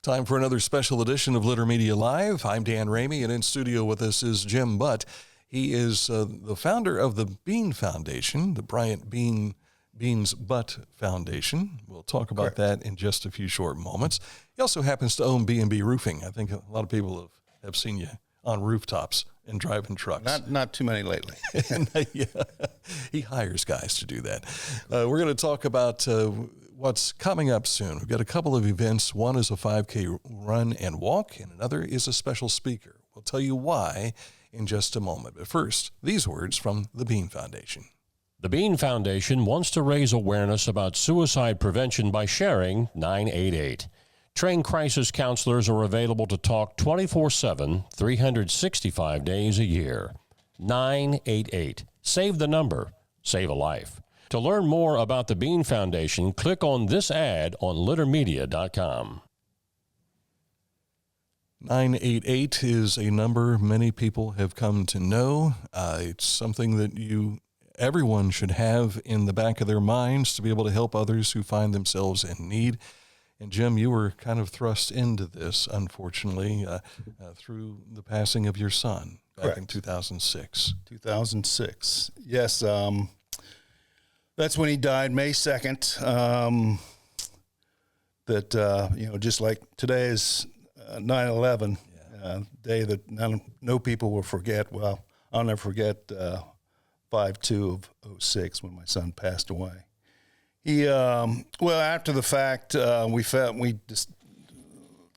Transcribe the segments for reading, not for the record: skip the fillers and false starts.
Time for another special edition of Litter Media Live. I'm Dan Ramey, and in studio with us is Jim Butt. He is the founder of the Bean Foundation, the Bryant Beans Butt Foundation. We'll talk about that in just a few short moments. He also happens to own B&B Roofing. I think a lot of people have seen you on rooftops and driving trucks. Not too many lately. Yeah, he hires guys to do that. We're going to talk about what's coming up soon. We've got a couple of events. One is a 5K run and walk, and another is a special speaker. We'll tell you why in just a moment. But first, these words from the Bean Foundation. The Bean Foundation wants to raise awareness about suicide prevention by sharing 988. Trained crisis counselors are available to talk 24/7, 365 days a year. 988. Save the number. Save a life. To learn more about the Bean Foundation, click on this ad on littermedia.com. 988 is a number many people have come to know. It's something that everyone should have in the back of their minds to be able to help others who find themselves in need. And Jim, you were kind of thrust into this, unfortunately, through the passing of your son back in 2006. 2006. Yes. That's when he died, May 2nd. Just like today is 9/11, day that no people will forget. Well, I'll never forget 5/2 of 2006 when my son passed away. He, after the fact, we just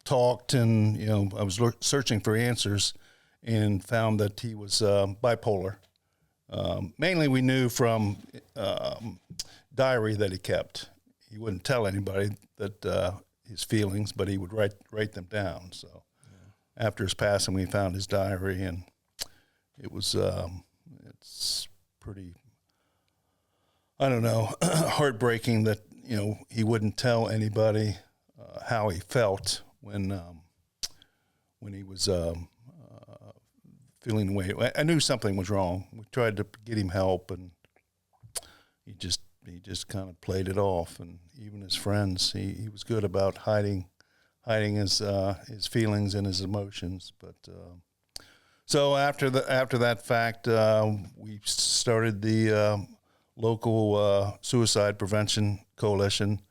talked, and I was searching for answers, and found that he was bipolar. Mainly, we knew from diary that he kept. He wouldn't tell anybody that his feelings, but he would write them down. So, after his passing, we found his diary, and it was it's pretty, I don't know, heartbreaking that he wouldn't tell anybody how he felt when he was feeling the way. I knew something was wrong. We tried to get him help, and he just kind of played it off. And even his friends, he was good about hiding his feelings and his emotions. But so after that fact, we started the local suicide prevention coalition.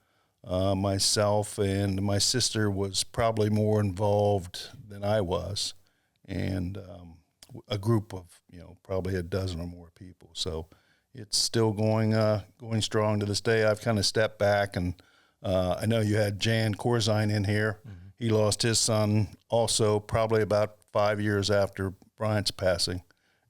Myself and my sister was probably more involved than I was, and a group of probably a dozen or more people. So it's still going strong to this day. I've kind of stepped back, and I know you had Jan Corzine in here. Mm-hmm. He lost his son also probably about 5 years after Bryant's passing,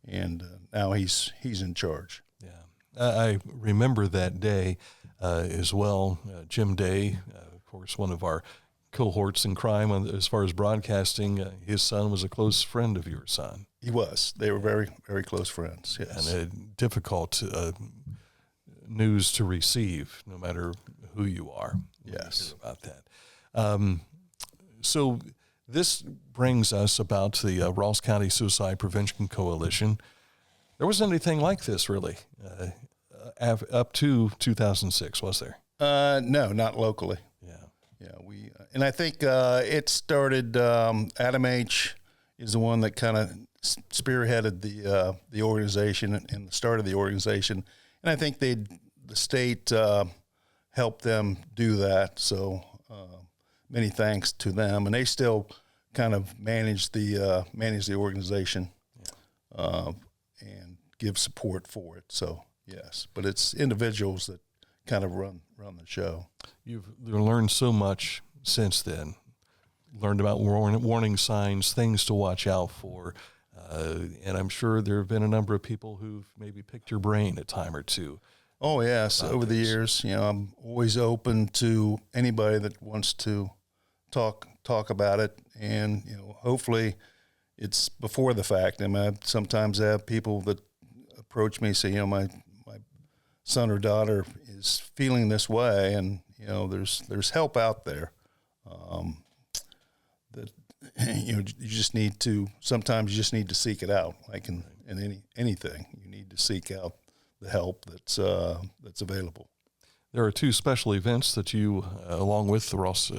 and now he's in charge. Yeah, I remember that day as well. Jim Day, of course, one of our cohorts in crime as far as broadcasting. His son was a close friend of your son. He was. They were very, very close friends, yes. And difficult news to receive, no matter who you are. Yes. About that. So this brings us about the Ross County Suicide Prevention Coalition. There wasn't anything like this, really, up to 2006, was there? No, not locally. Yeah, and I think it started. Adam H. is the one that kind of spearheaded the organization and the start of the organization, and I think the state helped them do that. So many thanks to them, and they still kind of manage the organization and give support for it. So yes, but it's individuals that kind of run the show. You've learned so much since then. Learned about warning signs, things to watch out for, and I'm sure there have been a number of people who've maybe picked your brain a time or two. Oh yes, over the years, I'm always open to anybody that wants to talk about it, and hopefully it's before the fact. I mean, I sometimes have people that approach me, say, my son or daughter is feeling this way, and there's help out there. That you just need to. Sometimes you just need to seek it out. Like in anything, you need to seek out the help that's available. there are two special events that you, along with the Ross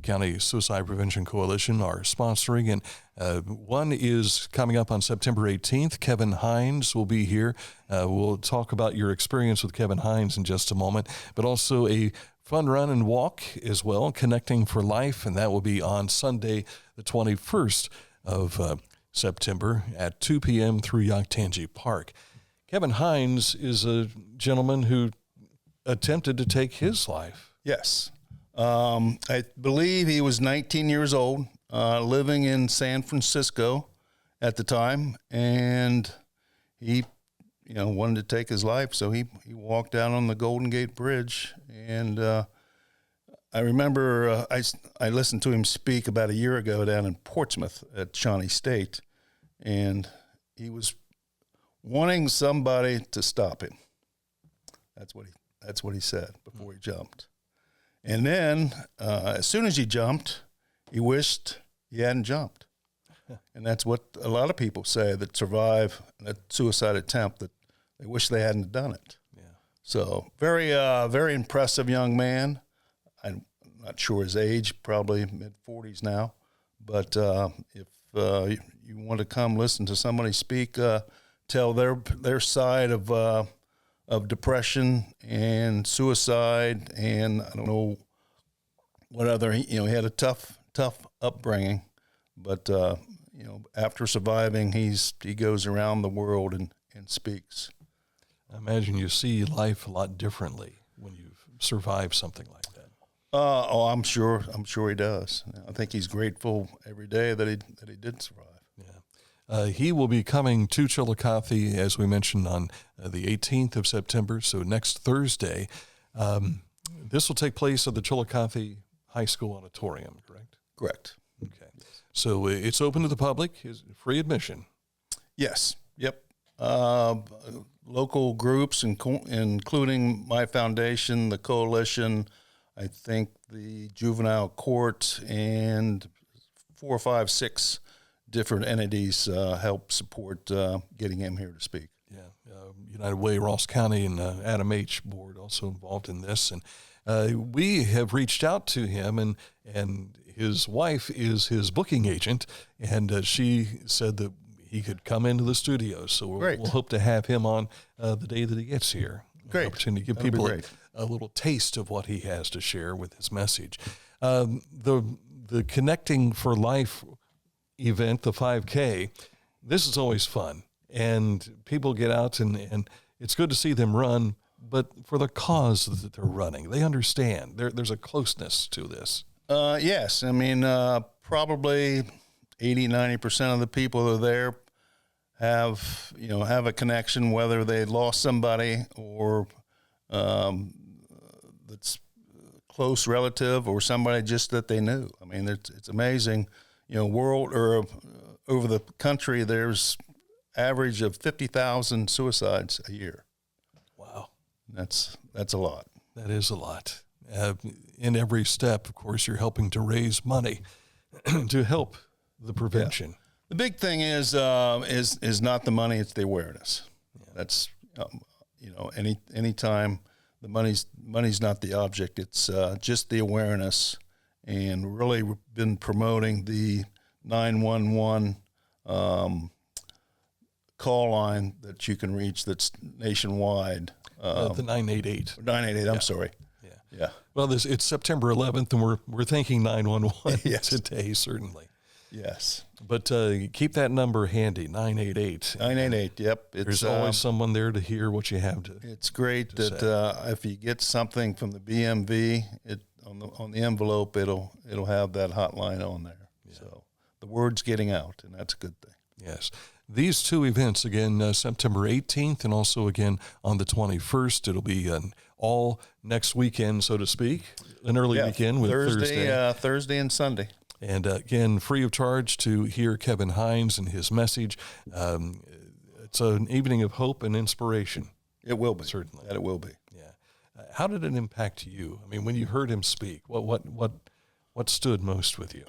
County Suicide Prevention Coalition, are sponsoring. And one is coming up on September 18th. Kevin Hines will be here. We'll talk about your experience with Kevin Hines in just a moment, but also a fun run and walk as well, Connecting for Life, and that will be on Sunday, the 21st of September at 2 p.m. through Yoctangi Park. Kevin Hines is a gentleman who attempted to take his life. Yes. I believe he was 19 years old, living in San Francisco at the time, and he, wanted to take his life, so he walked down on the Golden Gate Bridge, and I remember I listened to him speak about a year ago down in Portsmouth at Shawnee State, and he was wanting somebody to stop him. That's what he said before he jumped. And then, as soon as he jumped, he wished he hadn't jumped. And that's what a lot of people say that survive a suicide attempt, that they wish they hadn't done it. Yeah. So very, very impressive young man. I'm not sure his age, probably mid-40s now. But if you want to come listen to somebody speak, tell their side of depression and suicide, and I don't know what other, he had a tough upbringing, but after surviving, he goes around the world and speaks. I imagine you see life a lot differently when you've survived something like that. I'm sure he does. I think he's grateful every day that he did survive. Yeah. He will be coming to Chillicothe, as we mentioned, on the 18th of September, so next Thursday. This will take place at the Chillicothe High School Auditorium, correct? Correct. Okay. So it's open to the public, is free admission. Yes. Yep. Local groups, including my foundation, the coalition, I think the juvenile court, and 4, 5, 6 different entities help support getting him here to speak. Yeah, United Way, Ross County, and Adam H. Board also involved in this. And we have reached out to him, and his wife is his booking agent, and she said that he could come into the studio. So we'll hope to have him on the day that he gets here. Great. An opportunity to give people a little taste of what he has to share with his message. The Connecting for Life event, the 5K, this is always fun. And people get out, and it's good to see them run, but for the cause that they're running. They understand. There's a closeness to this. Yes. I mean, probably 80-90% of the people that are there have a connection, whether they lost somebody or that's close relative or somebody just that they knew. I mean, it's amazing. World or over the country, there's average of 50,000 suicides a year. Wow. That's a lot. That is a lot. In every step, of course, you're helping to raise money to help the prevention. Yeah. The big thing is not the money; it's the awareness. Yeah. That's anytime the money's not the object; it's just the awareness. And really, we've been promoting the 911 call line that you can reach. That's nationwide. The 988. 988. I'm sorry. Yeah. Well, it's September 11th, and we're thinking 911 yes. today, certainly. Yes. But keep that number handy, 988. 988, yep. There's always someone there to hear what you have to. It's great that if you get something from the BMV, on the envelope, it'll have that hotline on there. Yeah. So the word's getting out, and that's a good thing. Yes. These two events, again, September 18th and also again on the 21st. It'll be an all next weekend, so to speak, an early weekend with Thursday and Sunday. And again, free of charge to hear Kevin Hines and his message. It's an evening of hope and inspiration. It will be. Certainly. That it will be. Yeah. How did it impact you? I mean, when you heard him speak, what stood most with you?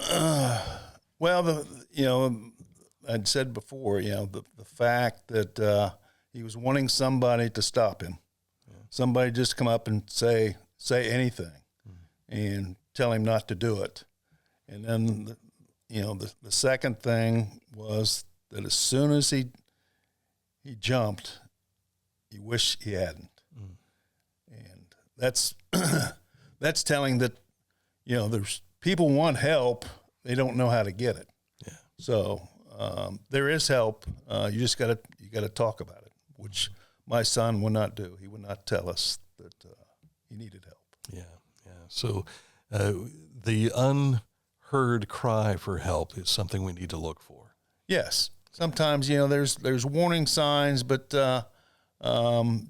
Well, I'd said before, the fact that he was wanting somebody to stop him. Yeah. somebody just come up and say anything and tell him not to do it. And then, the second thing was that as soon as he jumped, he wished he hadn't. And that's that's telling that, there's people want help, they don't know how to get it. Yeah. So there is help. You just got to talk about it, which my son would not do. He would not tell us that he needed help. Yeah, yeah. So the unheard cry for help is something we need to look for. Yes. Sometimes, there's warning signs, but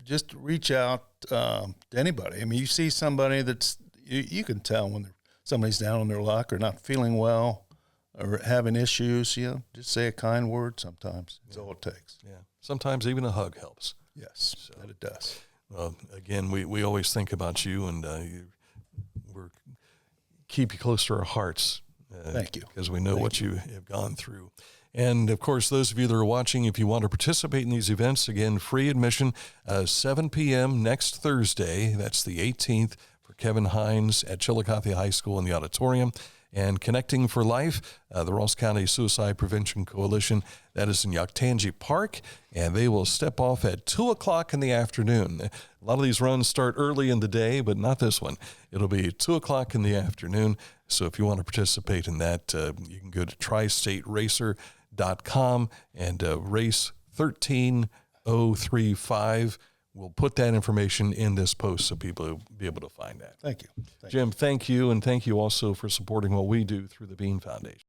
just reach out to anybody. I mean, you see somebody that's, you can tell when somebody's down on their luck or not feeling well or having issues, just say a kind word sometimes. That's all it takes. Yeah. Sometimes even a hug helps. Yes, that it does. Again, we always think about you, and we're keep you close to our hearts. Thank you. Because we know what you have gone through. And, of course, those of you that are watching, if you want to participate in these events, again, free admission, 7 p.m. next Thursday. That's the 18th for Kevin Hines at Chillicothe High School in the auditorium. And Connecting for Life, the Ross County Suicide Prevention Coalition, that is in Yoctangi Park, and they will step off at 2 o'clock in the afternoon. A lot of these runs start early in the day, but not this one. It'll be 2 o'clock in the afternoon. So if you want to participate in that, you can go to tristateracer.com and race 13035. We'll put that information in this post so people will be able to find that. Thank you. Jim, thank you, and thank you also for supporting what we do through the Bean Foundation.